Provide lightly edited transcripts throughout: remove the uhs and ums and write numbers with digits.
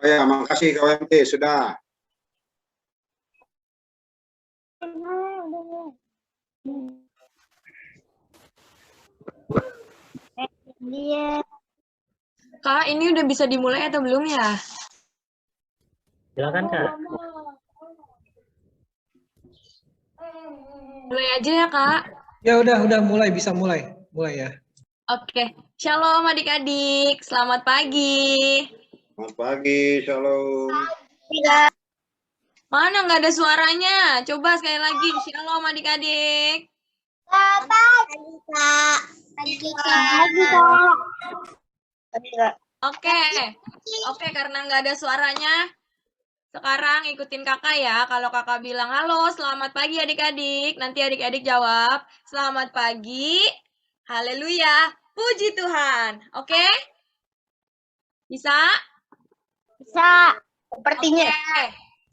Ya, makasih KWMT sudah. Kak, ini udah bisa dimulai atau belum ya? Silakan, Kak. Mulai aja ya, Kak. Ya udah mulai, bisa mulai. Mulai ya. Oke, shalom adik-adik, selamat pagi. Selamat pagi, shalom. Mana nggak ada suaranya? Coba sekali lagi, shalom adik-adik. Oke, karena nggak ada suaranya, sekarang ikutin kakak ya. Kalau kakak bilang, halo, selamat pagi adik-adik. Nanti adik-adik jawab, selamat pagi, haleluya, puji Tuhan. Oke? Bisa? Bisa. Sepertinya. Oke.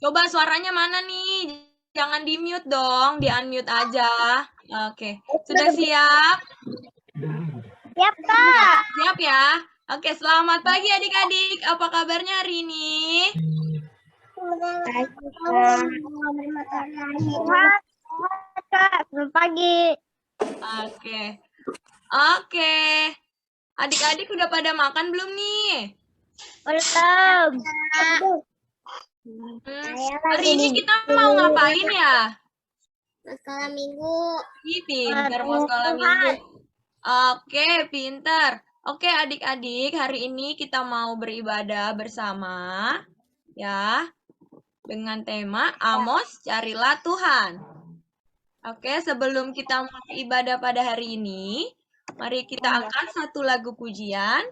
Coba suaranya mana nih? Jangan di-mute dong, di-unmute aja. Oke. Sudah siap? Siap, Kak. Siap ya? Oke, selamat pagi adik-adik. Apa kabarnya hari ini? Kak, selamat pagi. Oke. Adik-adik udah pada makan belum nih? Belum. Hari ini kita mau ngapain ya? Sekolah minggu. Ih, pinter mau sekolah minggu. Oke, pinter. Oke, adik-adik, hari ini kita mau beribadah bersama, ya, dengan tema Amos, Carilah Tuhan. Oke, sebelum kita mulai ibadah pada hari ini, mari kita angkat satu lagu pujian.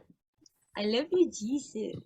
I love you, Jesus.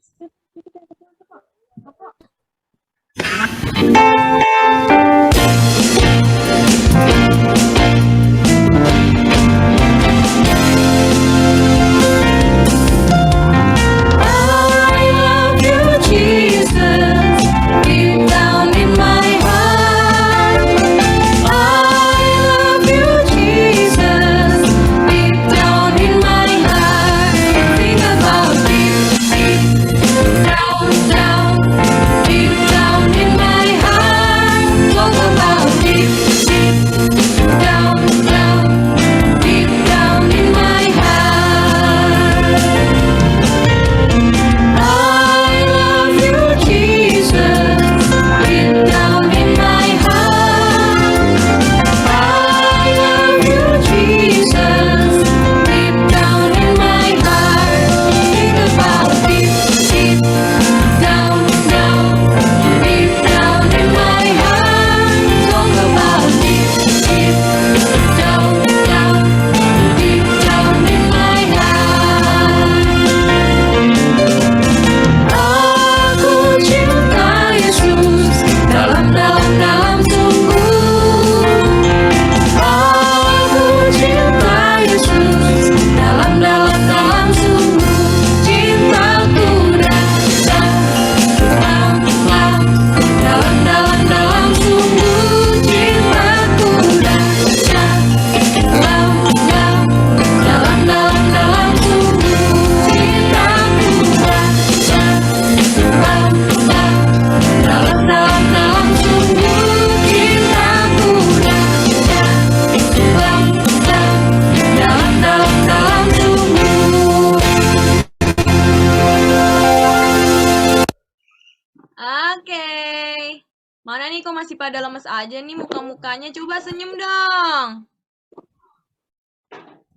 Mana nih kok masih pada lemes aja nih muka-mukanya? Coba senyum dong.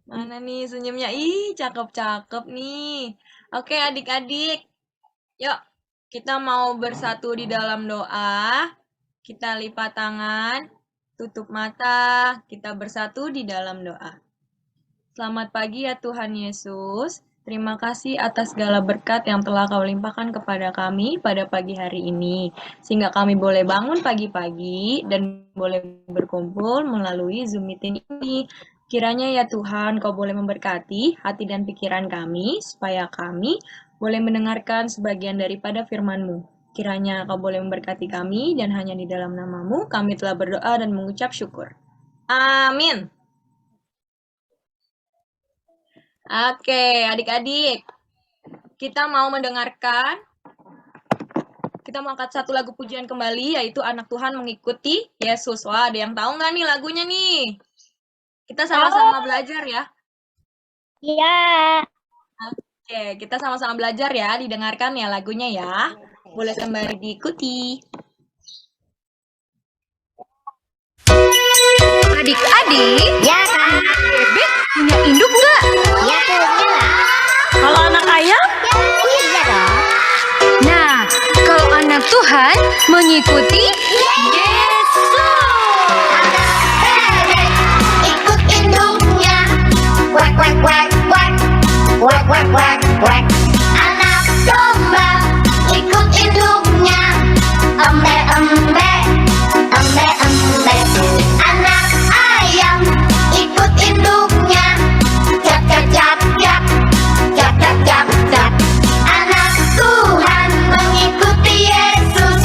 Mana nih senyumnya? Ih, cakep-cakep nih. Oke, adik-adik. Yuk, kita mau bersatu di dalam doa. Kita lipat tangan, tutup mata, kita bersatu di dalam doa. Selamat pagi ya Tuhan Yesus. Terima kasih atas segala berkat yang telah Kau limpahkan kepada kami pada pagi hari ini. Sehingga kami boleh bangun pagi-pagi dan boleh berkumpul melalui Zoom meeting ini. Kiranya ya Tuhan, Kau boleh memberkati hati dan pikiran kami, supaya kami boleh mendengarkan sebagian daripada firman-Mu. Kiranya Kau boleh memberkati kami, dan hanya di dalam nama-Mu kami telah berdoa dan mengucap syukur. Amin. Oke, adik-adik, kita mau mendengarkan kita mau angkat satu lagu pujian kembali, yaitu Anak Tuhan Mengikuti Yesus. Wah, ada yang tahu nggak nih lagunya nih? Kita sama-sama belajar ya. Iya. Oke, kita sama-sama belajar ya, didengarkan ya lagunya ya. Boleh sembari diikuti. Adik-adik, Ya kak. bebek punya induk nggak? Ya punya lah. Kalau anak ayam? Iya dong. Nah, kalau anak Tuhan mengikuti Yesus. Bebek ikut induknya. Kuek kuek kuek kuek. Kuek kuek kuek kuek. Anak domba ikut induknya. Embe embe. Embe embe. Anak ayam ikut induknya. Jap jap jap jap. Jap jap jap jap. Anak Tuhan mengikuti Yesus.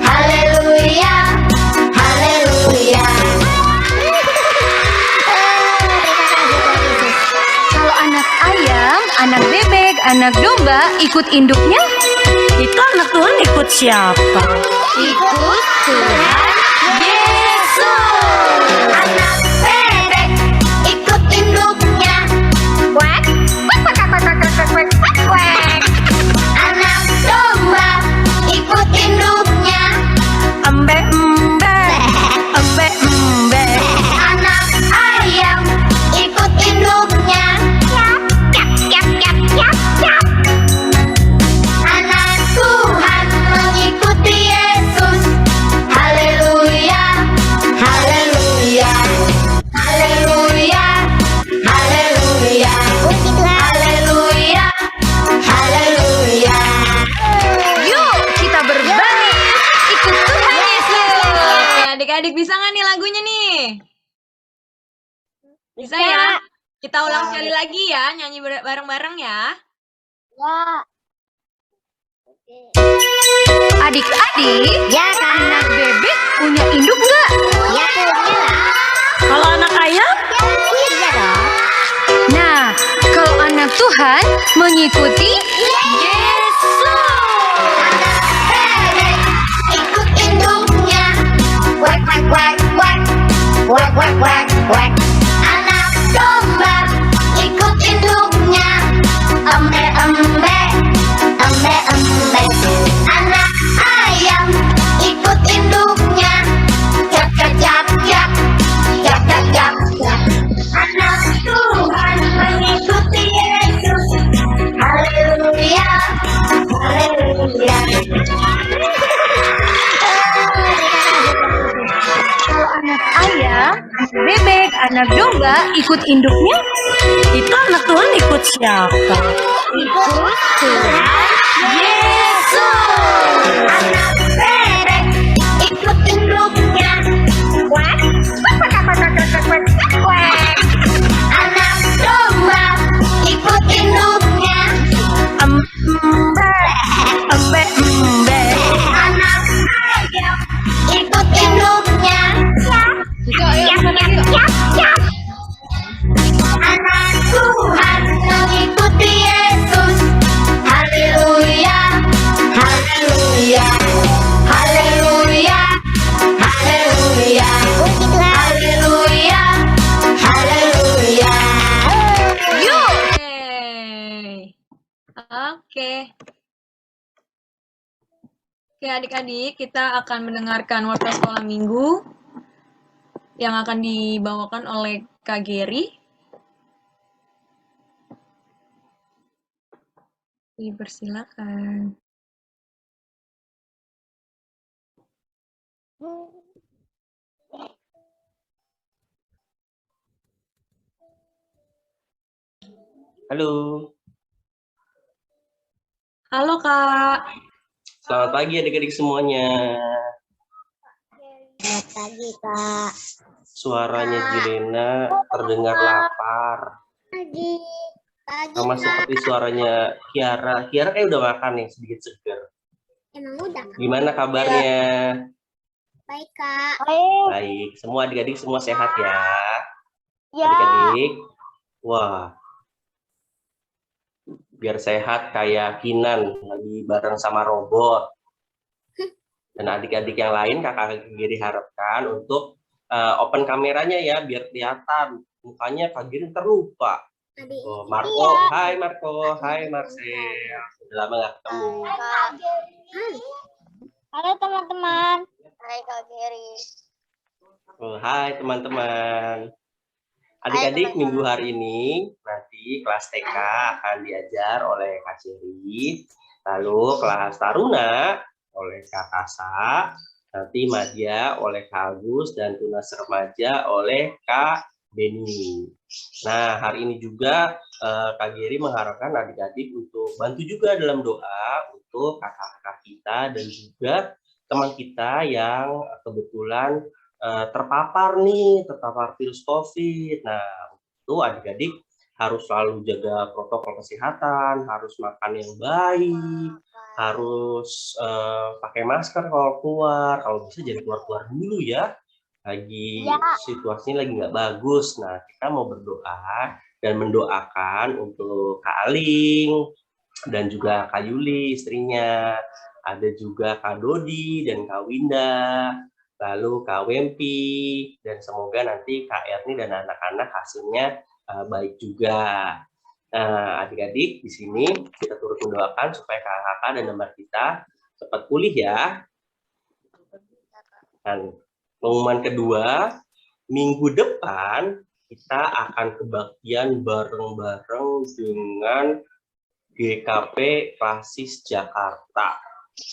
Haleluya. Haleluya. Kalau anak ayam, anak bebek, anak domba ikut induknya? Itu anak Tuhan ikut siapa? Ikut Tuhan Yesus. Anak bebek ikut induknya. Kuek, kuek, kuek, kuek, kuek, kuek, kuek, kuek, kuek. Anak domba ikut induknya. Embe embe, embe embe. Anak ayam ikut induknya. Yap, yap, yap, yap, yap. Anak Tuhan mengikuti Yesus. Haleluya, haleluya, haleluya, haleluya, haleluya, haleluya. Yuk, kita berbalik ikut Tuhan Yesus. Oke, adik-adik bisa nggak nih lagunya nih? Bisa ya? Kita ulang sekali lagi ya, nyanyi bareng-bareng ya. Ya. Adik-adik, Ya kak. anak bebek punya induk nggak? Ya punya lah. Kalau anak ayam? Iya dong. Nah, kalau anak Tuhan mengikuti Yesus. Bebek ikut induknya. Kuek kuek kuek kuek. Kuek kuek kuek kuek. Anak domba ikut induknya. Embe embe. Embe embe. Anak ayam ikut induknya. Jap jap jap jap. Jap jap jap jap. Anak Tuhan mengikuti Yesus. Haleluya. Haleluya. Kalau anak ayam, bebek, anak domba ikut induknya? Itu anak Tuhan ikut siapa? Ikut Tuhan Yesus. Anak bebek ikut induknya. Kuek, kuek, kuek, kuek, kuek, kuek, kuek, kuek. Anak domba ikut induknya. Embe, embe, embe. Anak ayam ikut induknya. Yap, yap, yap, yap, yap. Anak Tuhan mengikuti Yesus. Haleluya, haleluya, haleluya, haleluya, haleluya, haleluya. Yuk, Oke. Oke, adik-adik, kita akan mendengarkan warta sekolah minggu yang akan dibawakan oleh Kak Geri. Dipersilakan. Halo, Halo, Kak. selamat pagi adik-adik semuanya. Selamat pagi, Kak. Suaranya Jirena terdengar lapar. Pagi. Pagi, Sama Kak. seperti suaranya Kiara. Kiara kayak udah makan nih, sedikit segar. Emang udah, Kak? Gimana kabarnya? Baik, Kak. Baik, semua adik-adik semua sehat ya. Ya. Adik-adik, wah, biar sehat kayak Kinan lagi bareng sama robot. Dan adik-adik yang lain Kakak Giri harapkan untuk open kameranya ya, biar kelihatan mukanya Kak Giri terlupa. Oh, Marco, hai Marco, hai Marcel. Sudah lama nggak ketemu. Halo teman-teman. Hai Kak Geri. Oh, hai teman-teman. Adik-adik, minggu hari ini nanti kelas TK akan diajar oleh Kak Ceri, lalu kelas Taruna oleh Kak Kasa, nanti Madya oleh Kak Agus, dan Tunas Remaja oleh Kak Beni. Nah, hari ini juga Kak Geri mengharapkan adik-adik untuk bantu juga dalam doa untuk kakak-kakak kita dan juga teman kita yang kebetulan terpapar virus COVID. Nah, itu adik-adik harus selalu jaga protokol kesehatan, harus makan yang baik, harus pakai masker kalau keluar, kalau bisa jangan keluar-keluar dulu ya. Lagi situasinya lagi nggak bagus. Nah, kita mau berdoa dan mendoakan untuk Kak Aling dan juga Kak Yuli istrinya, ada juga Kak Dodi dan Kak Winda, lalu Kak Wempi, dan semoga nanti Kak Erni dan anak-anak hasilnya baik juga. Nah, adik-adik di sini kita turut mendoakan supaya kakak-kakak dan teman kita cepat pulih ya. Dan pengumuman kedua, minggu depan kita akan kebaktian bareng-bareng dengan GKP Klasis Jakarta.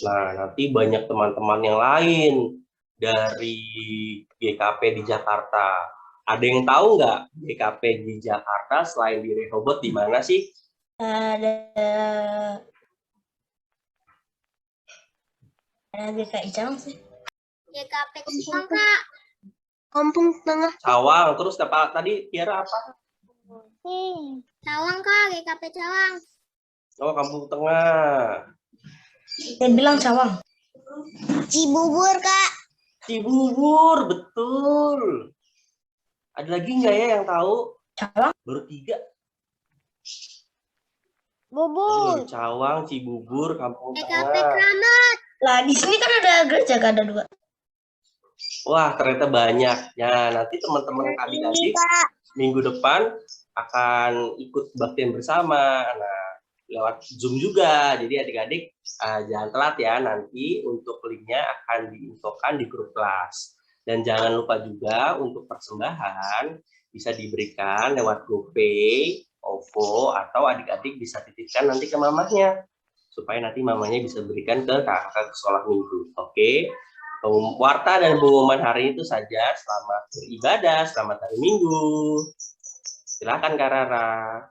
Nah, nanti banyak teman-teman yang lain dari GKP di Jakarta. Ada yang tahu nggak GKP di Jakarta selain di Rehoboth di mana sih? Ada GKI Cawang sih. GKP Kumpang Kak. Kampung Tengah. Cawang. Terus tadi Tiara apa? Cawang Kak, GKP Cawang. Oh, Kampung Tengah. Dia bilang Cawang. Cibubur Kak. Cibubur, betul. Ada lagi nggak ya yang tahu? Cawang. Baru 3. Bubur. Cawang, Cibubur, Kampung GKP Tengah. Kramat. Lah di sini kan ada gereja, ada 2. Wah, ternyata banyak. Ya, nanti teman-teman adik-adik minggu depan akan ikut kebaktian bersama. Nah, lewat Zoom juga. Jadi adik-adik jangan telat ya, nanti untuk linknya akan diinfokan di grup kelas. Dan jangan lupa juga untuk persembahan bisa diberikan lewat GoPay, OVO, atau adik-adik bisa titipkan nanti ke mamanya. Supaya nanti mamanya bisa berikan ke kakak ke sekolah minggu. Oke? Warta dan pengumuman hari itu saja. Selamat beribadah, selamat hari Minggu. Silakan Kak Rara.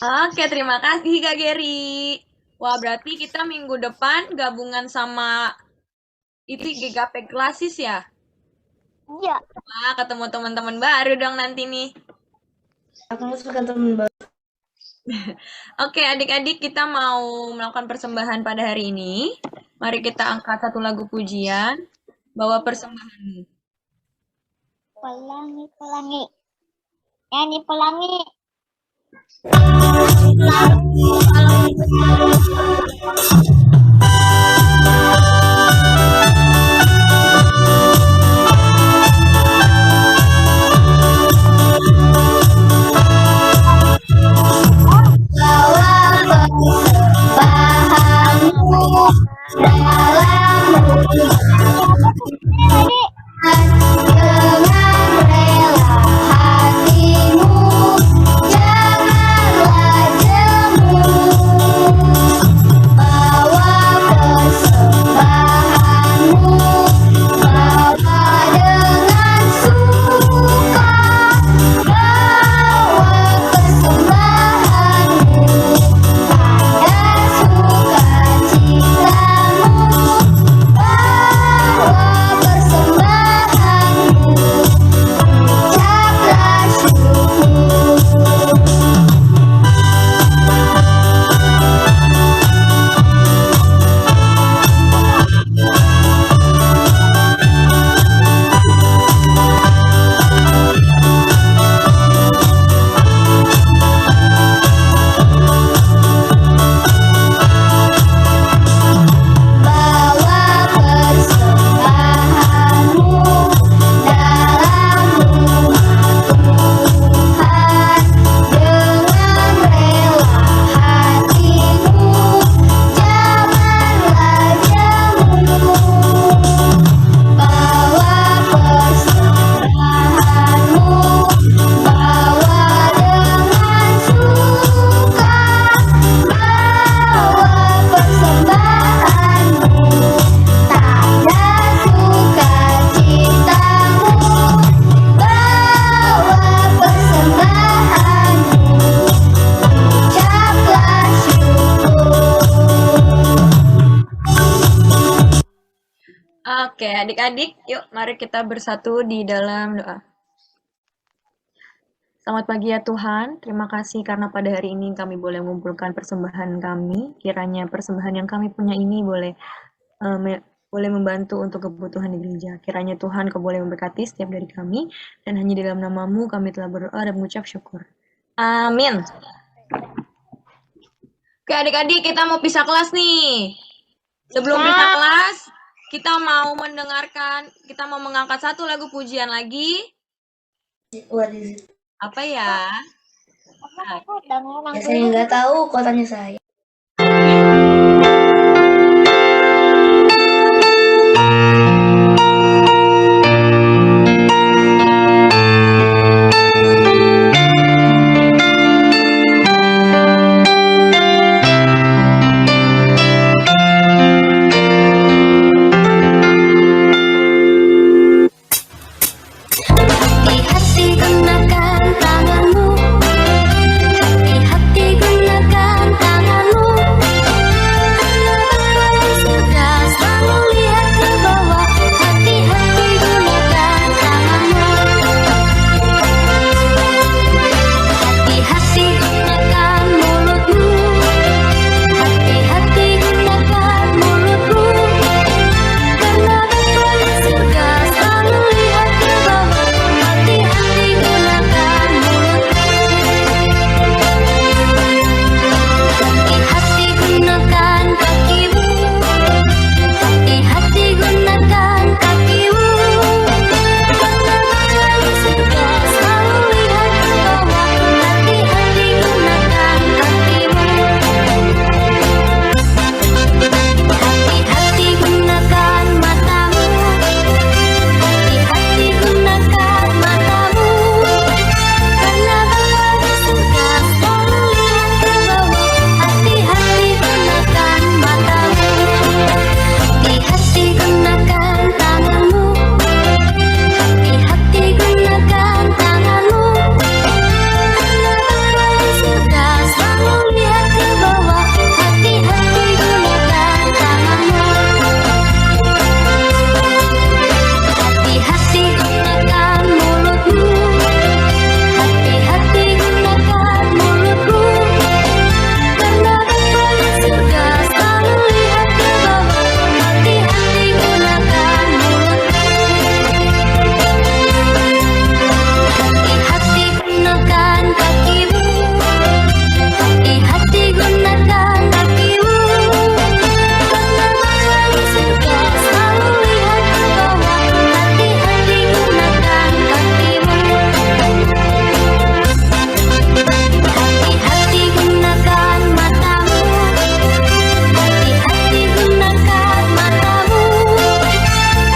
Oke, terima kasih Kak Geri. Wah, berarti kita minggu depan gabungan sama itu GKP Klasis ya? Iya. Wah, ketemu teman-teman baru dong nanti nih. Aku suka temen baru. Oke, adik-adik, kita mau melakukan persembahan pada hari ini. Mari kita angkat satu lagu pujian. Bawa persembahanmu. Pelangi, pelangi. Nyanyi pelangi. Dengan rela hatimu, janganlah jemu. adik-adik, yuk mari kita bersatu di dalam doa. Selamat pagi ya Tuhan, terima kasih karena pada hari ini kami boleh mengumpulkan persembahan kami. Kiranya persembahan yang kami punya ini boleh membantu untuk kebutuhan di gereja. Kiranya Tuhan Kau boleh memberkati setiap dari kami, dan hanya di dalam nama-Mu kami telah berdoa dan mengucap syukur. Amin. Oke adik-adik, kita mau pisah kelas nih. Sebelum pisah kelas, kita mau mengangkat satu lagu pujian lagi. What is it? Apa ya? Ya saya nggak tahu, kotanya saya. Hati-hati gunakan tanganmu, hati-hati gunakan tanganmu. Surga selalu lihat ke bawah, hati-hati gunakan tanganmu. Hati-hati gunakan mulutmu, hati-hati gunakan mulutmu. Karena Bapa di surga selalu lihat ke bawah, hati-hati gunakan mulutmu. Hati-hati gunakan kakimu, hati-hati gunakan kakimu. Karena Bapa di surga selalu lihat ke bawah, hati-hati gunakan kakimu. Hati-hati gunakan matamu, hati-hati gunakan matamu. Karena Bapa di surga selalu lihat ke bawah, hati-hati gunakan matamu. Hati-hati gunakan tanganmu, hati-hati gunakan tanganmu. Karena Bapa di surga selalu lihat ke bawah, hati-hati gunakan tanganmu. Hati-hati gunakan mulutmu, hati-hati gunakan mulutmu. Karena Bapa di surga selalu lihat ke bawah, hati-hati gunakan mulutmu. Hati-hati gunakan kakimu, hati-hati gunakan kakimu. Karena Bapa di surga selalu lihat ke bawah, hati-hati gunakan kakimu. Hati-hati gunakan matamu, hati-hati gunakan matamu.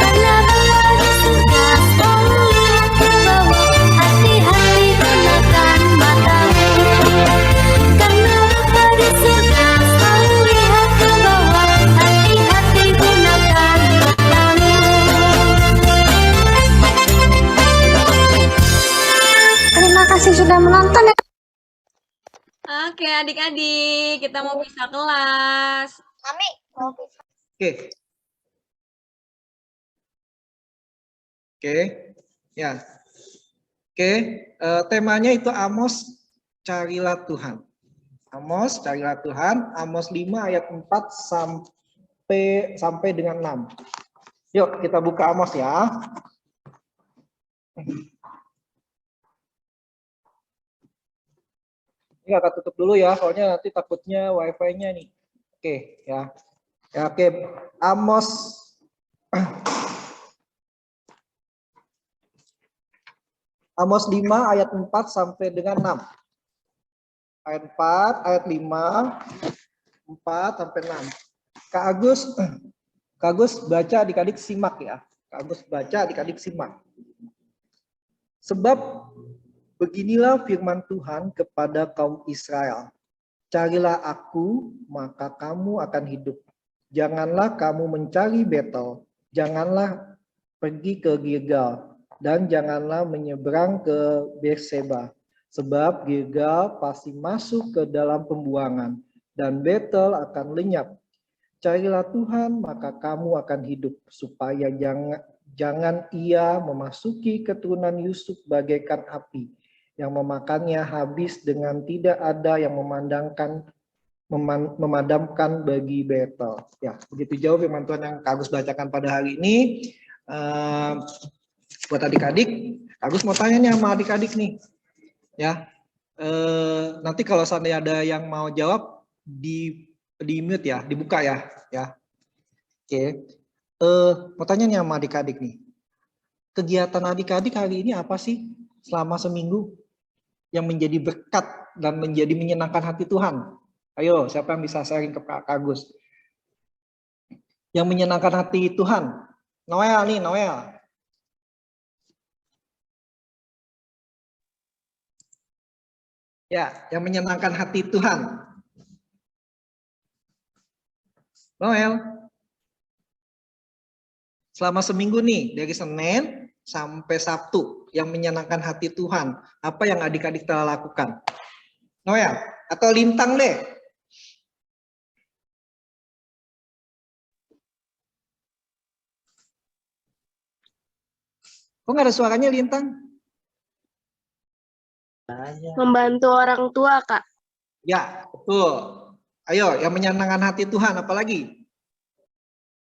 Karena Bapa di surga selalu lihat ke bawah, hati-hati gunakan matamu. Karena Bapa di surga selalu lihat ke bawah, hati-hati gunakan matamu. Terima kasih sudah menonton. Oke adik-adik, kita mau pisah kelas. Kami mau pisah. Oke. Oke. Ya. Oke, temanya itu Amos, carilah Tuhan. Amos, carilah Tuhan. Amos 5 ayat 4 sampai dengan 6. Yuk, kita buka Amos ya. Ini akan tutup dulu ya, soalnya nanti takutnya wifi-nya nih. Oke, ya. Ya, oke. Amos Amos 5 ayat 4 sampai dengan 6. Ayat 4, ayat 5, 4 sampai 6. Kak Agus baca, adik-adik simak ya. Kak Agus baca, adik-adik simak. Sebab beginilah firman Tuhan kepada kaum Israel. Carilah aku, maka kamu akan hidup. Janganlah kamu mencari Betel. Janganlah pergi ke Gilgal. Dan janganlah menyeberang ke Berseba. Sebab Gilgal pasti masuk ke dalam pembuangan. Dan Betel akan lenyap. Carilah Tuhan, maka kamu akan hidup, supaya jangan ia memasuki keturunan Yusuf bagaikan api, yang memakannya habis dengan tidak ada yang memadamkan bagi Betel. Ya, begitu jauh firman Tuhan yang Kak Agus bacakan pada hari ini. Buat adik-adik, Kak Agus mau tanya nih sama adik-adik nih. Ya, nanti kalau seandainya ada yang mau jawab di mute ya, dibuka ya, ya. Oke. Mau tanya nih sama adik-adik nih. Kegiatan adik-adik hari ini apa sih selama seminggu yang menjadi berkat dan menjadi menyenangkan hati Tuhan? Ayo, siapa yang bisa sharing ke Kak Agus? Yang menyenangkan hati Tuhan. Noel nih, Noel. Ya, yang menyenangkan hati Tuhan. Noel. Selama seminggu nih, dari Senin sampai Sabtu, yang menyenangkan hati Tuhan. Apa yang adik-adik telah lakukan? Noel, atau Lintang deh. Kok nggak ada suaranya, Lintang? Membantu orang tua, Kak. Ya, betul. Ayo, yang menyenangkan hati Tuhan, apalagi?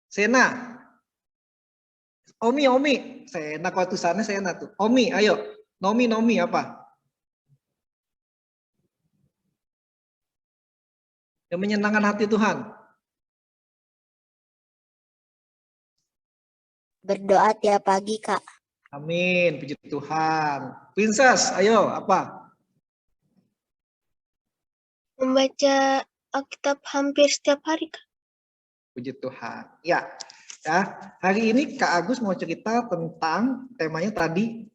Sena. Omi. Sena, kalau tulisannya Sena tuh. Omi, ayo. Nomi, apa? Yang menyenangkan hati Tuhan. Berdoa tiap pagi, Kak. Amin, puji Tuhan. Princess, ayo, apa? Membaca Alkitab hampir setiap hari, Kak. Puji Tuhan. Ya, hari ini Kak Agus mau cerita tentang temanya tadi,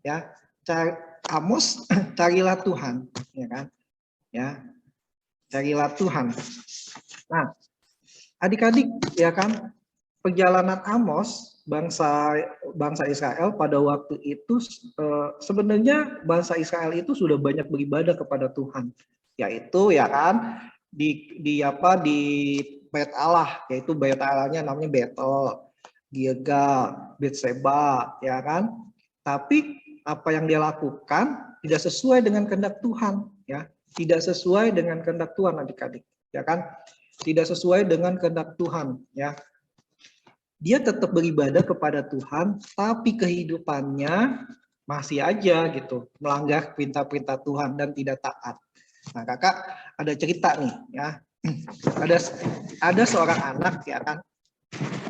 ya, Amos, carilah Tuhan, ya kan? Ya, carilah Tuhan. Nah, adik-adik, ya kan, perjalanan Amos, bangsa Israel pada waktu itu, sebenarnya bangsa Israel itu sudah banyak beribadah kepada Tuhan, yaitu ya kan di Bait Allah, yaitu Bait Allahnya namanya Betel, Gilgal, Betseba, ya kan. Tapi apa yang dia lakukan tidak sesuai dengan kehendak Tuhan, ya, tidak sesuai dengan kehendak Tuhan, adik-adik, ya kan, tidak sesuai dengan kehendak Tuhan, ya. Dia tetap beribadah kepada Tuhan, tapi kehidupannya masih aja gitu melanggar perintah-perintah Tuhan dan tidak taat. Nah, kakak ada cerita nih, ya. Ada seorang anak, ya kan,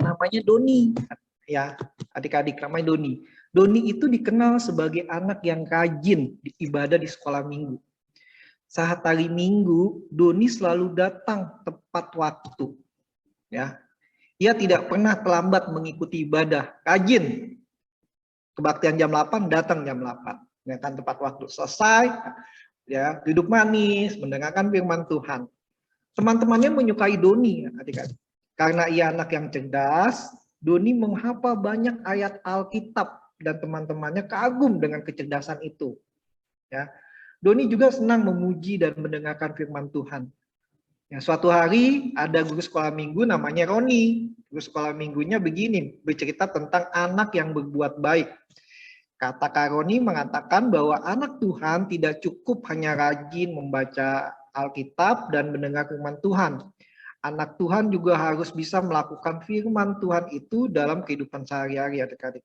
namanya Doni, ya, adik-adik, namanya Doni. Doni itu dikenal sebagai anak yang rajin ibadah di sekolah minggu. Saat hari Minggu, Doni selalu datang tepat waktu, ya. Ia tidak pernah terlambat mengikuti ibadah, rajin. Kebaktian jam 8, datang jam 8, ya kan, tepat waktu. Selesai, ya, duduk manis, mendengarkan firman Tuhan. Teman-temannya menyukai Doni, adik-adik. Karena ia anak yang cerdas, Doni menghafal banyak ayat Alkitab dan teman-temannya kagum dengan kecerdasan itu. Ya, Doni juga senang memuji dan mendengarkan firman Tuhan. Ya, suatu hari ada guru sekolah minggu namanya Roni. Guru sekolah minggunya begini, bercerita tentang anak yang berbuat baik. Kata Kak Roni mengatakan bahwa anak Tuhan tidak cukup hanya rajin membaca Alkitab dan mendengar firman Tuhan. Anak Tuhan juga harus bisa melakukan firman Tuhan itu dalam kehidupan sehari-hari, adik-adik.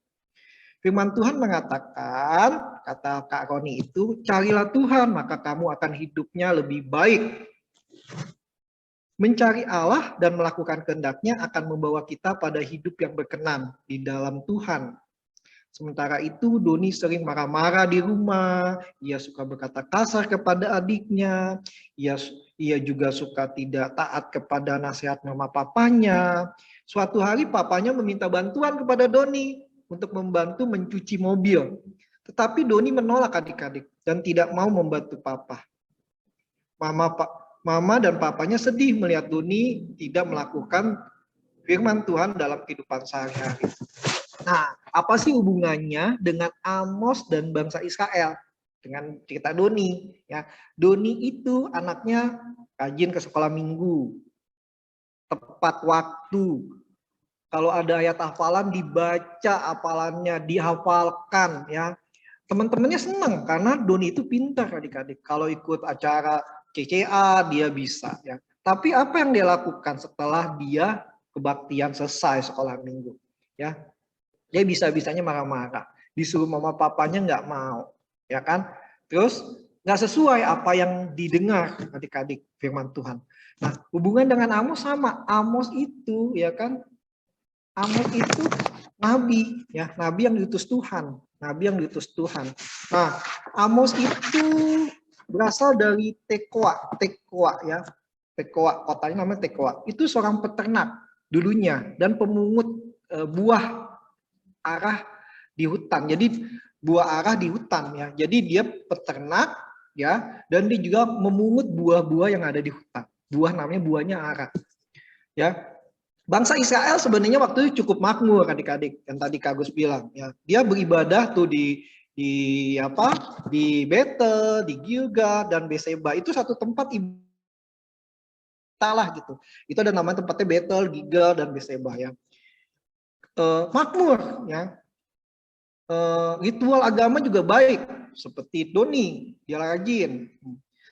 Firman Tuhan mengatakan, kata Kak Roni itu, carilah Tuhan maka kamu akan hidupnya lebih baik. Mencari Allah dan melakukan kehendak-Nya akan membawa kita pada hidup yang berkenan di dalam Tuhan. Sementara itu Doni sering marah-marah di rumah, ia suka berkata kasar kepada adiknya, ia juga suka tidak taat kepada nasihat mama papanya. Suatu hari papanya meminta bantuan kepada Doni untuk membantu mencuci mobil. Tetapi Doni menolak, adik-adik, dan tidak mau membantu papa. Mama dan papanya sedih melihat Doni tidak melakukan firman Tuhan dalam kehidupan sehari-hari. Nah, apa sih hubungannya dengan Amos dan bangsa Israel? Dengan cerita Doni, ya. Doni itu anaknya rajin ke sekolah minggu. tepat waktu. Kalau ada ayat hafalan dibaca hafalannya, dihafalkan ya. Teman-temannya senang karena Doni itu pintar adik-adik. Kalau ikut acara CCA dia bisa ya. Tapi apa yang dia lakukan setelah dia kebaktian selesai sekolah minggu ya? Dia bisa-bisanya marah-marah. Disuruh mama papanya nggak mau, ya kan? Terus nggak sesuai apa yang didengar adik-adik firman Tuhan. Nah, hubungan dengan Amos sama. Amos itu, ya kan? Amos itu nabi, ya, nabi yang diutus Tuhan, nabi yang diutus Tuhan. Nah, Amos itu berasal dari Tekoa ya, Tekoa, kotanya namanya Tekoa. Itu seorang peternak dulunya dan pemungut buah arah di hutan. Jadi buah arah di hutan ya. Jadi dia peternak ya, dan dia juga memungut buah-buah yang ada di hutan. Buah namanya buahnya arah. Ya. Bangsa Israel sebenarnya waktu itu cukup makmur adik-adik yang tadi Kak Agus bilang ya. Dia beribadah tuh di Betel, di Gilgal dan Beseba. Itu satu tempat ibadah gitu. Itu ada namanya tempatnya Betel, Gilgal dan Beseba ya. Makmur ya. Ritual agama juga baik seperti Doni, dia rajin.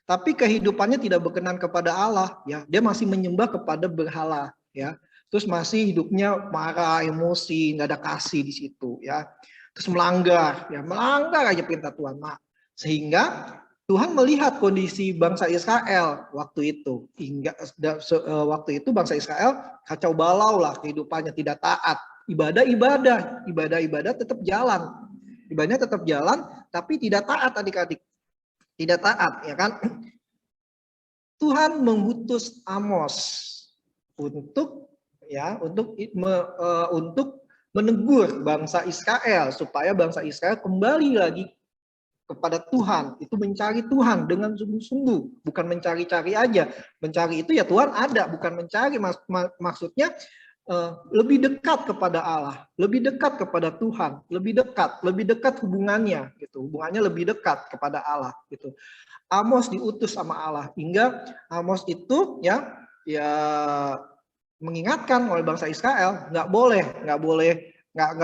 Tapi kehidupannya tidak berkenan kepada Allah ya. Dia masih menyembah kepada berhala ya. Terus masih hidupnya marah, emosi, nggak ada kasih di situ ya. Terus melanggar aja perintah Tuhan. Nah, sehingga Tuhan melihat kondisi bangsa Israel waktu itu. Hingga waktu itu bangsa Israel kacau balau lah kehidupannya, tidak taat. Ibadah tetap jalan. Ibadahnya tetap jalan, tapi tidak taat adik-adik. Tidak taat, ya kan? Tuhan mengutus Amos untuk menegur bangsa Israel supaya bangsa Israel kembali lagi kepada Tuhan, itu mencari Tuhan dengan sungguh-sungguh, bukan mencari-cari aja. Mencari itu ya Tuhan ada, bukan mencari. Maksudnya lebih dekat kepada Allah, lebih dekat kepada Tuhan, lebih dekat hubungannya gitu. Hubungannya lebih dekat kepada Allah gitu. Amos diutus sama Allah hingga Amos itu ya mengingatkan oleh bangsa Israel nggak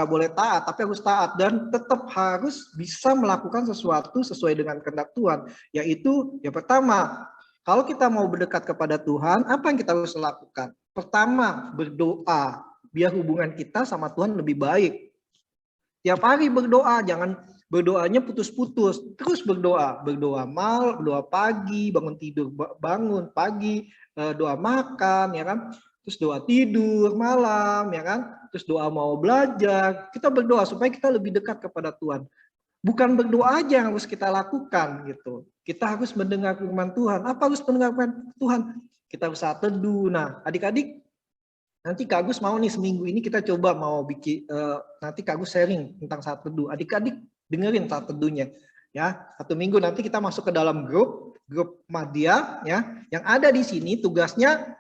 boleh taat, tapi harus taat dan tetap harus bisa melakukan sesuatu sesuai dengan kehendak Tuhan. Yaitu yang pertama, kalau kita mau berdekat kepada Tuhan, apa yang kita harus lakukan? Pertama, berdoa biar hubungan kita sama Tuhan lebih baik. Tiap hari berdoa, jangan berdoanya putus-putus. Terus berdoa malam, berdoa pagi, bangun tidur, bangun pagi, doa makan, ya kan? Terus doa tidur malam, ya kan? Terus doa mau belajar. Kita berdoa supaya kita lebih dekat kepada Tuhan. Bukan berdoa aja yang harus kita lakukan gitu. Kita harus mendengar firman Tuhan. Apa harus mendengar firman Tuhan? Kita harus saat teduh. Nah, adik-adik, nanti Kak Agus mau nih seminggu ini kita coba mau bikin nanti Kak Agus sharing tentang saat teduh. Adik-adik dengerin saat teduhnya ya. 1 minggu nanti kita masuk ke dalam grup Madya ya. Yang ada di sini tugasnya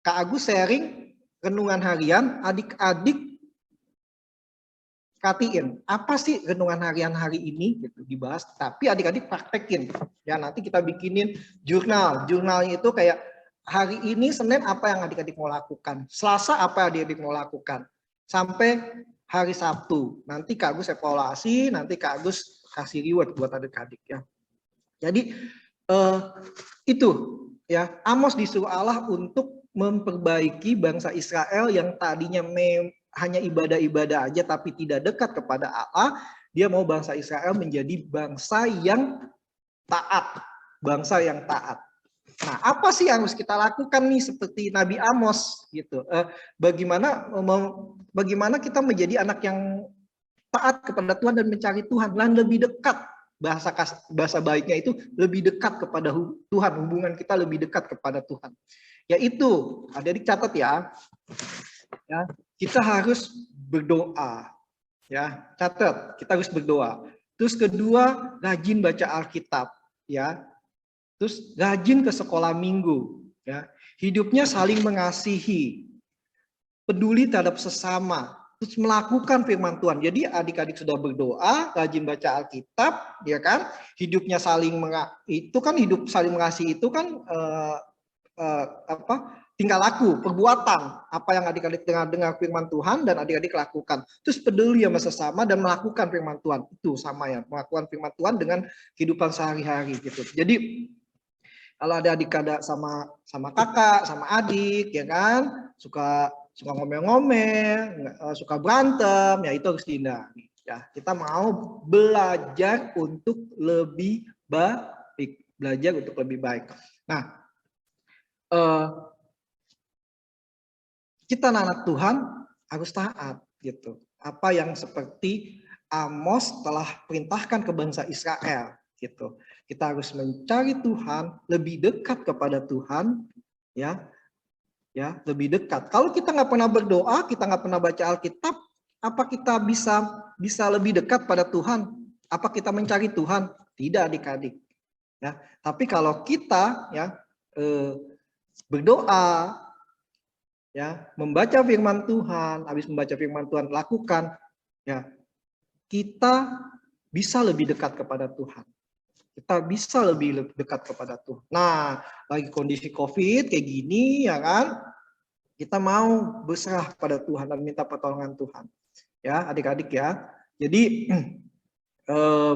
Kak Agus sharing renungan harian, adik-adik perhatiin apa sih renungan harian hari ini gitu dibahas, tapi adik-adik praktekin ya. Nanti kita bikinin jurnalnya itu kayak hari ini Senin apa yang adik-adik mau lakukan, Selasa apa yang adik-adik mau lakukan, sampai hari Sabtu. Nanti Kak Agus evaluasi, nanti Kak Agus kasih reward buat adik-adik ya. Jadi itu ya, Amos disuruh Allah untuk memperbaiki bangsa Israel yang tadinya hanya ibadah-ibadah aja tapi tidak dekat kepada Allah. Dia mau bangsa Israel menjadi bangsa yang taat, bangsa yang taat. Nah, apa sih yang harus kita lakukan nih seperti Nabi Amos gitu? Bagaimana kita menjadi anak yang taat kepada Tuhan dan mencari Tuhan dan lebih dekat, bahasa baiknya itu lebih dekat kepada Tuhan, hubungan kita lebih dekat kepada Tuhan. Yaitu, ada dicatat ya, kita harus berdoa. Ya, catat, kita harus berdoa. Terus kedua, rajin baca Alkitab, ya. Terus rajin ke sekolah minggu, ya. Hidupnya saling mengasihi, peduli terhadap sesama, terus melakukan firman Tuhan. Jadi adik-adik sudah berdoa, rajin baca Alkitab, ya kan? Hidupnya saling hidup saling mengasihi itu kan tingkah laku, perbuatan, apa yang adik-adik dengar firman Tuhan dan adik-adik lakukan. Terus peduli sama sesama dan melakukan firman Tuhan. Itu sama ya, melakukan firman Tuhan dengan kehidupan sehari-hari gitu. Jadi kalau ada adik sama kakak, sama adik, ya kan, suka ngomel-ngomel, suka berantem, ya itu harus dihindari. Ya, kita mau belajar untuk lebih baik, Nah, kita anak Tuhan harus taat gitu. Apa yang seperti Amos telah perintahkan ke bangsa Israel gitu. Kita harus mencari Tuhan, lebih dekat kepada Tuhan, ya lebih dekat. Kalau kita nggak pernah berdoa, kita nggak pernah baca Alkitab, apa kita bisa lebih dekat pada Tuhan? Apa kita mencari Tuhan? Tidak, adik-adik. Ya, tapi kalau kita berdoa, ya membaca firman Tuhan, habis membaca firman Tuhan lakukan, ya kita bisa lebih dekat kepada Tuhan. Kita bisa lebih dekat kepada Tuhan. Nah, lagi kondisi COVID kayak gini, ya kan, kita mau berserah pada Tuhan dan minta pertolongan Tuhan. Ya, adik-adik ya. Jadi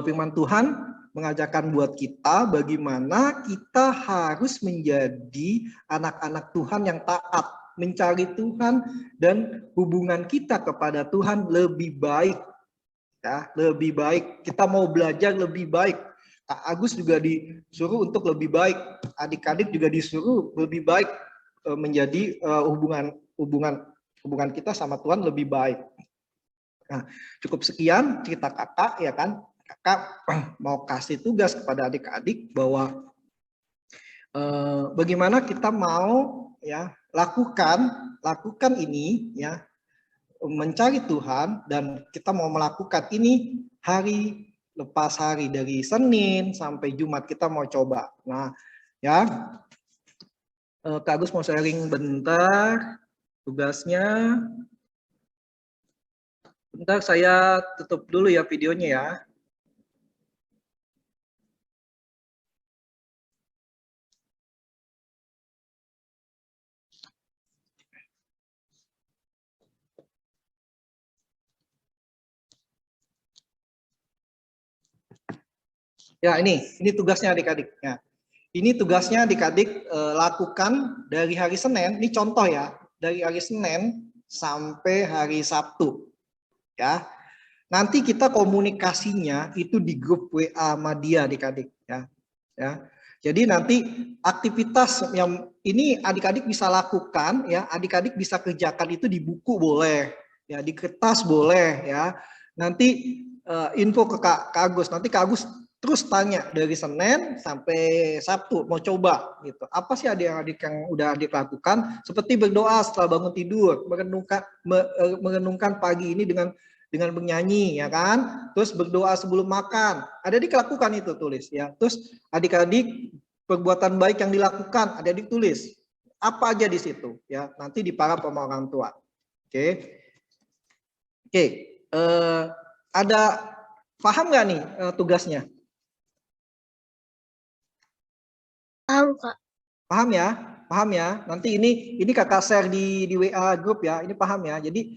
firman Tuhan mengajarkan buat kita bagaimana kita harus menjadi anak-anak Tuhan yang taat, mencari Tuhan, dan hubungan kita kepada Tuhan lebih baik. Ya, lebih baik. Kita mau belajar lebih baik. Kak Agus juga disuruh untuk lebih baik. Adik-adik juga disuruh lebih baik menjadi hubungan kita sama Tuhan lebih baik. Nah, cukup sekian cerita kakak, ya kan. Kakak mau kasih tugas kepada adik-adik bahwa bagaimana kita mau ya lakukan ini ya, mencari Tuhan, dan kita mau melakukan ini hari lepas hari, dari Senin sampai Jumat kita mau coba. Nah ya, Kak Agus mau sharing bentar tugasnya. Bentar, saya tutup dulu ya videonya ya. Ya, ini tugasnya adik-adik. Ya. Ini tugasnya adik-adik lakukan dari hari Senin. Ini contoh ya, dari hari Senin sampai hari Sabtu. Ya, nanti kita komunikasinya itu di grup WA Media, adik-adik. Ya. Jadi nanti aktivitas yang ini adik-adik bisa lakukan, ya, adik-adik bisa kerjakan itu di buku boleh, ya, di kertas boleh, ya. Nanti info ke Kak Agus. Nanti Kak Agus terus tanya dari Senin sampai Sabtu mau coba gitu. Apa sih adik-adik yang udah adik lakukan? Seperti berdoa setelah bangun tidur, merenungkan pagi ini dengan bernyanyi, ya kan? Terus berdoa sebelum makan. Adik-adik lakukan itu, tulis ya. Terus adik-adik perbuatan baik yang dilakukan, adik-adik tulis. Apa aja di situ ya. Nanti di para orang tua. Oke. Ada paham nggak nih tugasnya? Paham, Kak. Paham ya. Nanti ini kakak share di WA grup ya. Ini paham ya. Jadi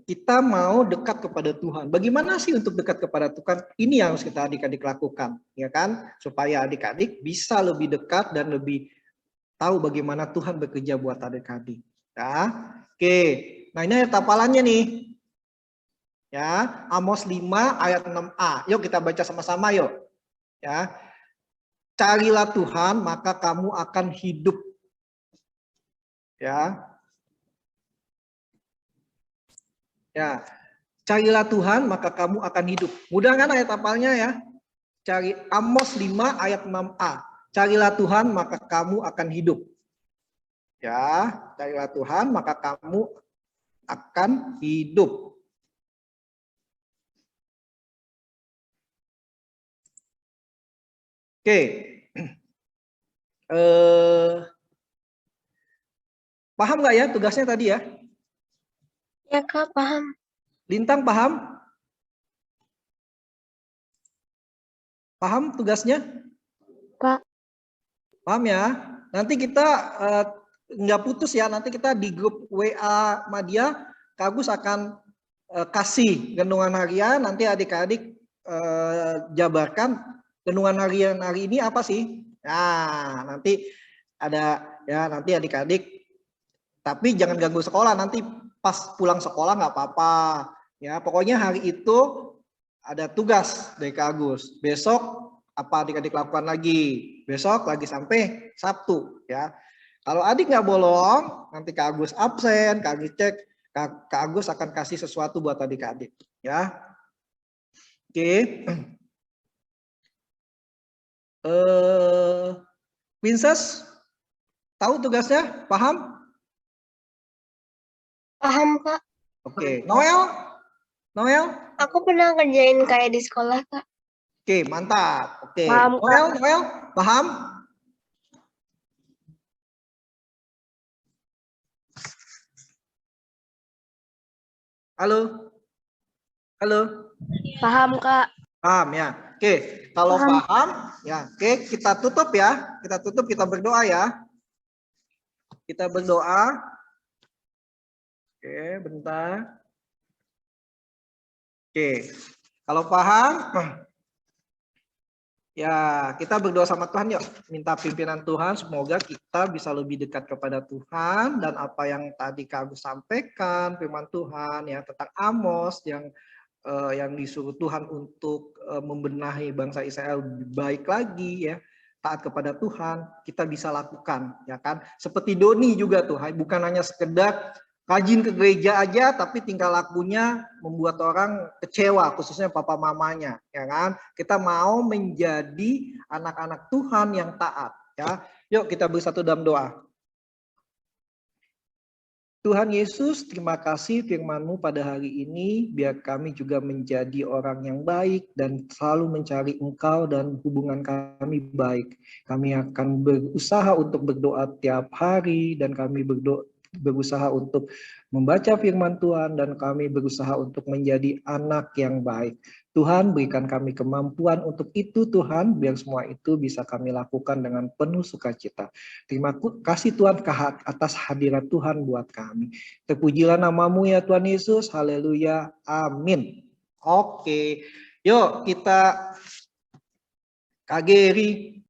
kita mau dekat kepada Tuhan. Bagaimana sih untuk dekat kepada Tuhan? Ini yang harus kita adik-adik lakukan, ya kan? Supaya adik-adik bisa lebih dekat dan lebih tahu bagaimana Tuhan bekerja buat adik-adik. Ya. Oke. Nah, ini ayat hafalannya nih. Ya, Amos 5 ayat 6a. Yuk kita baca sama-sama yuk. Ya. Carilah Tuhan, maka kamu akan hidup. Ya. Ya. Carilah Tuhan, maka kamu akan hidup. Mudah kan ayat hafalnya ya? Cari Amos 5 ayat 6a. Carilah Tuhan, maka kamu akan hidup. Ya, carilah Tuhan, maka kamu akan hidup. Oke, paham nggak ya tugasnya tadi ya? Ya, Kak, paham. Lintang paham? Paham tugasnya? Pak. Paham ya? Nanti kita nggak putus ya, nanti kita di grup WA Madya, Kak Agus akan kasih renungan harian, nanti adik-adik jabarkan renungan harian hari ini apa sih. Nah, nanti ada ya, nanti adik-adik, tapi jangan ganggu sekolah, nanti pas pulang sekolah nggak apa-apa. Ya, pokoknya hari itu ada tugas dari Kak Agus. Besok apa adik-adik lakukan lagi? Besok lagi sampai Sabtu ya. Kalau adik nggak bolong, nanti Kak Agus absen, Kak Agus cek, Kak Agus akan kasih sesuatu buat adik-adik ya. Oke. Princess, tahu tugasnya? Paham? Paham, Kak. Oke. Noel? Aku pernah kerjain kayak di sekolah, Kak. Oke, mantap. Oke. Paham, Kak. Noel, paham? Halo? Paham, Kak. Paham ya? Oke, kalau paham, ya oke, kita tutup ya. Kita berdoa ya. Kita berdoa. Oke, bentar. Oke, kalau paham, ya kita berdoa sama Tuhan yuk. Minta pimpinan Tuhan, semoga kita bisa lebih dekat kepada Tuhan. Dan apa yang tadi Kak Agus sampaikan, firman Tuhan ya tentang Amos yang disuruh Tuhan untuk membenahi bangsa Israel lebih baik lagi ya, taat kepada Tuhan, kita bisa lakukan ya kan. Seperti Doni juga tuh, bukan hanya sekedar rajin ke gereja aja, tapi tingkah lakunya membuat orang kecewa, khususnya papa mamanya ya kan. Kita mau menjadi anak-anak Tuhan yang taat ya. Yuk kita bersatu dalam doa. Tuhan Yesus, terima kasih firman-Mu pada hari ini, biar kami juga menjadi orang yang baik dan selalu mencari Engkau dan hubungan kami baik. Kami akan berusaha untuk berdoa tiap hari dan kami berusaha untuk membaca firman Tuhan dan kami berusaha untuk menjadi anak yang baik. Tuhan, berikan kami kemampuan untuk itu Tuhan, biar semua itu bisa kami lakukan dengan penuh sukacita. Terima kasih Tuhan atas hadirat Tuhan buat kami. Terpujilah nama-Mu ya Tuhan Yesus, haleluya, amin. Oke, yuk kita Kak Geri,